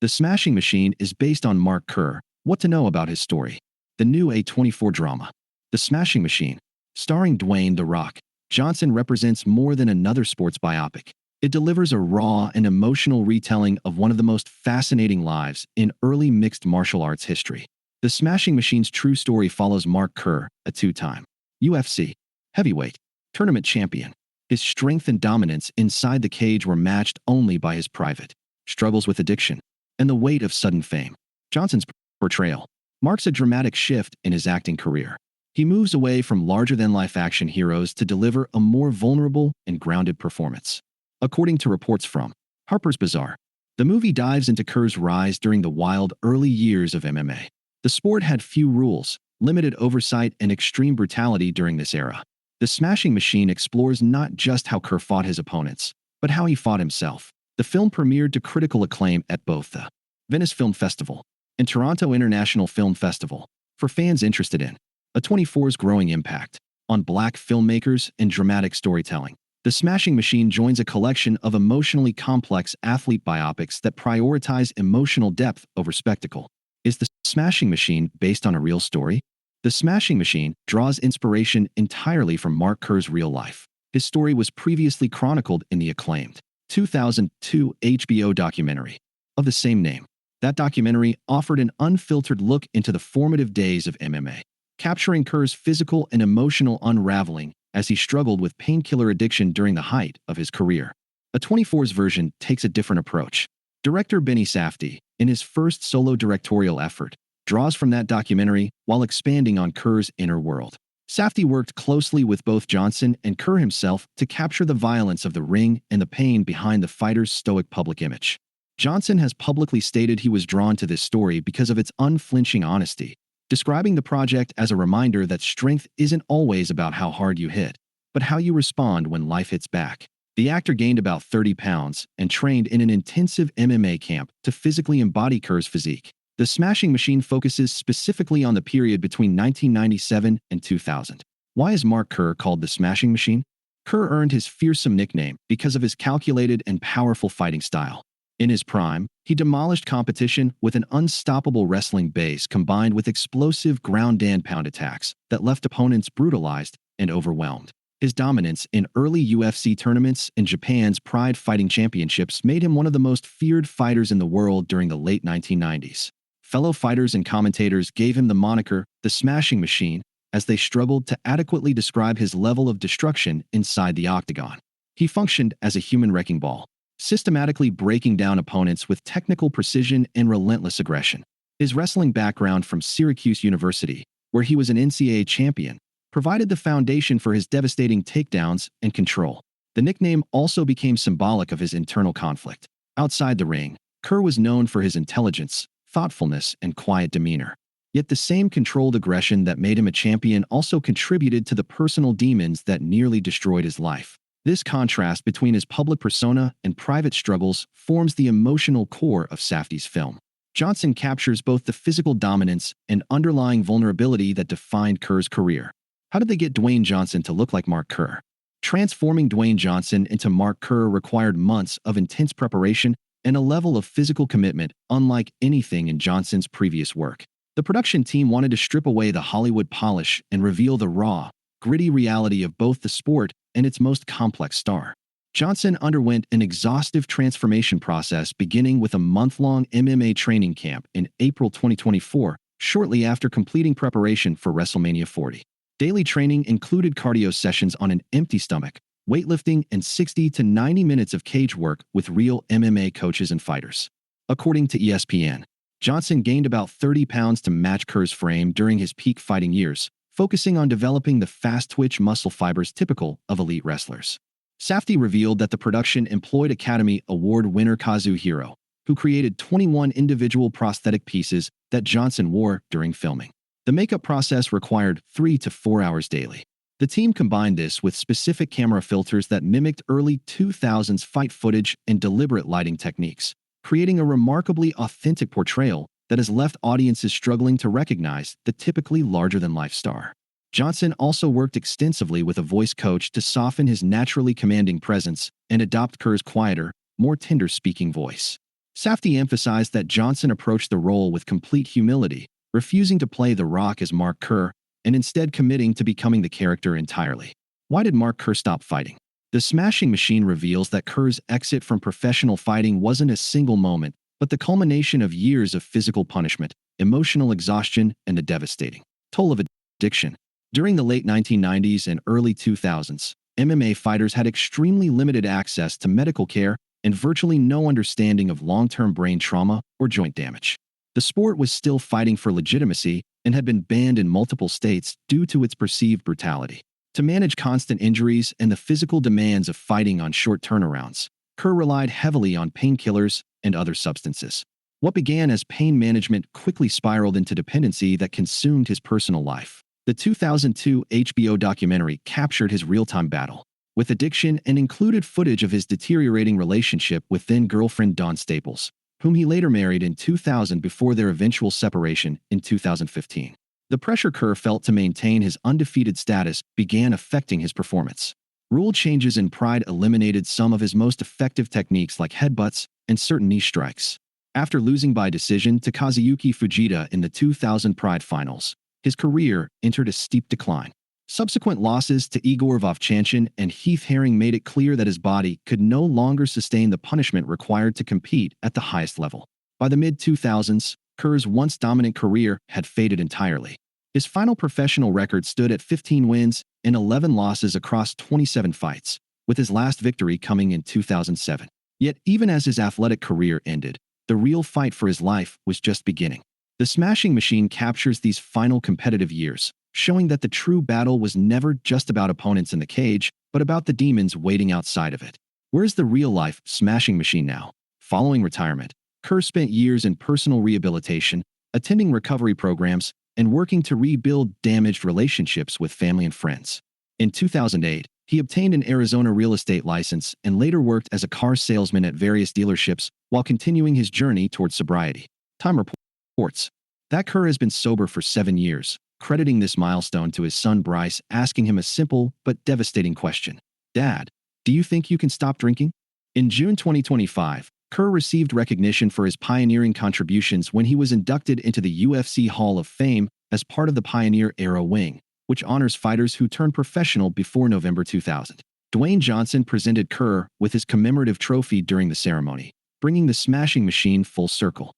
The Smashing Machine is based on Mark Kerr. What to know about his story. The new A24 drama, The Smashing Machine, starring Dwayne "The Rock" Johnson, represents more than another sports biopic. It delivers a raw and emotional retelling of one of the most fascinating lives in early mixed martial arts history. The Smashing Machine's true story follows Mark Kerr, a two-time UFC heavyweight tournament champion. His strength and dominance inside the cage were matched only by his private struggles with addiction and the weight of sudden fame. Johnson's portrayal marks a dramatic shift in his acting career. He moves away from larger-than-life action heroes to deliver a more vulnerable and grounded performance. According to reports from Harper's Bazaar, the movie dives into Kerr's rise during the wild early years of MMA. The sport had few rules, limited oversight, and extreme brutality during this era. The Smashing Machine explores not just how Kerr fought his opponents, but how he fought himself. The film premiered to critical acclaim at both the Venice Film Festival and Toronto International Film Festival. For fans interested in A24's growing impact on Black filmmakers and dramatic storytelling, The Smashing Machine joins a collection of emotionally complex athlete biopics that prioritize emotional depth over spectacle. Is The Smashing Machine based on a real story? The Smashing Machine draws inspiration entirely from Mark Kerr's real life. His story was previously chronicled in the acclaimed 2002 HBO documentary of the same name. That documentary offered an unfiltered look into the formative days of MMA, capturing Kerr's physical and emotional unraveling as he struggled with painkiller addiction during the height of his career. A24's version takes a different approach. Director Benny Safdie, in his first solo directorial effort, draws from that documentary while expanding on Kerr's inner world. Safdie worked closely with both Johnson and Kerr himself to capture the violence of the ring and the pain behind the fighter's stoic public image. Johnson has publicly stated he was drawn to this story because of its unflinching honesty, describing the project as a reminder that strength isn't always about how hard you hit, but how you respond when life hits back. The actor gained about 30 pounds and trained in an intensive MMA camp to physically embody Kerr's physique. The Smashing Machine focuses specifically on the period between 1997 and 2000. Why is Mark Kerr called the Smashing Machine? Kerr earned his fearsome nickname because of his calculated and powerful fighting style. In his prime, he demolished competition with an unstoppable wrestling base combined with explosive ground-and-pound attacks that left opponents brutalized and overwhelmed. His dominance in early UFC tournaments and Japan's Pride Fighting Championships made him one of the most feared fighters in the world during the late 1990s. Fellow fighters and commentators gave him the moniker the Smashing Machine as they struggled to adequately describe his level of destruction inside the octagon. He functioned as a human wrecking ball, systematically breaking down opponents with technical precision and relentless aggression. His wrestling background from Syracuse University, where he was an NCAA champion, provided the foundation for his devastating takedowns and control. The nickname also became symbolic of his internal conflict. Outside the ring, Kerr was known for his intelligence, thoughtfulness, and quiet demeanor. Yet the same controlled aggression that made him a champion also contributed to the personal demons that nearly destroyed his life. This contrast between his public persona and private struggles forms the emotional core of Safdie's film. Johnson captures both the physical dominance and underlying vulnerability that defined Kerr's career. How did they get Dwayne Johnson to look like Mark Kerr? Transforming Dwayne Johnson into Mark Kerr required months of intense preparation and a level of physical commitment unlike anything in Johnson's previous work. The production team wanted to strip away the Hollywood polish and reveal the raw, gritty reality of both the sport and its most complex star. Johnson underwent an exhaustive transformation process beginning with a month-long MMA training camp in April 2024, shortly after completing preparation for WrestleMania 40. Daily training included cardio sessions on an empty stomach, weightlifting, and 60 to 90 minutes of cage work with real MMA coaches and fighters. According to ESPN, Johnson gained about 30 pounds to match Kerr's frame during his peak fighting years, focusing on developing the fast-twitch muscle fibers typical of elite wrestlers. Safdie revealed that the production employed Academy Award winner Kazuhiro, who created 21 individual prosthetic pieces that Johnson wore during filming. The makeup process required 3 to 4 hours daily. The team combined this with specific camera filters that mimicked early 2000s fight footage and deliberate lighting techniques, creating a remarkably authentic portrayal that has left audiences struggling to recognize the typically larger-than-life star. Johnson also worked extensively with a voice coach to soften his naturally commanding presence and adopt Kerr's quieter, more tender speaking voice. Safdie emphasized that Johnson approached the role with complete humility, refusing to play The Rock as Mark Kerr and instead committing to becoming the character entirely. Why did Mark Kerr stop fighting? The Smashing Machine reveals that Kerr's exit from professional fighting wasn't a single moment, but the culmination of years of physical punishment, emotional exhaustion, and the devastating toll of addiction. During the late 1990s and early 2000s, MMA fighters had extremely limited access to medical care and virtually no understanding of long-term brain trauma or joint damage. The sport was still fighting for legitimacy and had been banned in multiple states due to its perceived brutality. To manage constant injuries and the physical demands of fighting on short turnarounds, Kerr relied heavily on painkillers and other substances. What began as pain management quickly spiraled into dependency that consumed his personal life. The 2002 HBO documentary captured his real-time battle with addiction and included footage of his deteriorating relationship with then-girlfriend Dawn Staples, whom he later married in 2000 before their eventual separation in 2015. The pressure Kerr felt to maintain his undefeated status began affecting his performance. Rule changes in Pride eliminated some of his most effective techniques like headbutts and certain knee strikes. After losing by decision to Kazuyuki Fujita in the 2000 Pride finals, his career entered a steep decline. Subsequent losses to Igor Vovchanchin and Heath Herring made it clear that his body could no longer sustain the punishment required to compete at the highest level. By the mid-2000s, Kerr's once dominant career had faded entirely. His final professional record stood at 15 wins and 11 losses across 27 fights, with his last victory coming in 2007. Yet even as his athletic career ended, the real fight for his life was just beginning. The Smashing Machine captures these final competitive years, showing that the true battle was never just about opponents in the cage, but about the demons waiting outside of it. Where's the real-life Smashing Machine now? Following retirement, Kerr spent years in personal rehabilitation, attending recovery programs, and working to rebuild damaged relationships with family and friends. In 2008, he obtained an Arizona real estate license and later worked as a car salesman at various dealerships while continuing his journey toward sobriety. Time reports that Kerr has been sober for 7 years, crediting this milestone to his son Bryce asking him a simple but devastating question. Dad, do you think you can stop drinking? In June 2025, Kerr received recognition for his pioneering contributions when he was inducted into the UFC Hall of Fame as part of the Pioneer Era Wing, which honors fighters who turned professional before November 2000. Dwayne Johnson presented Kerr with his commemorative trophy during the ceremony, bringing the Smashing Machine full circle.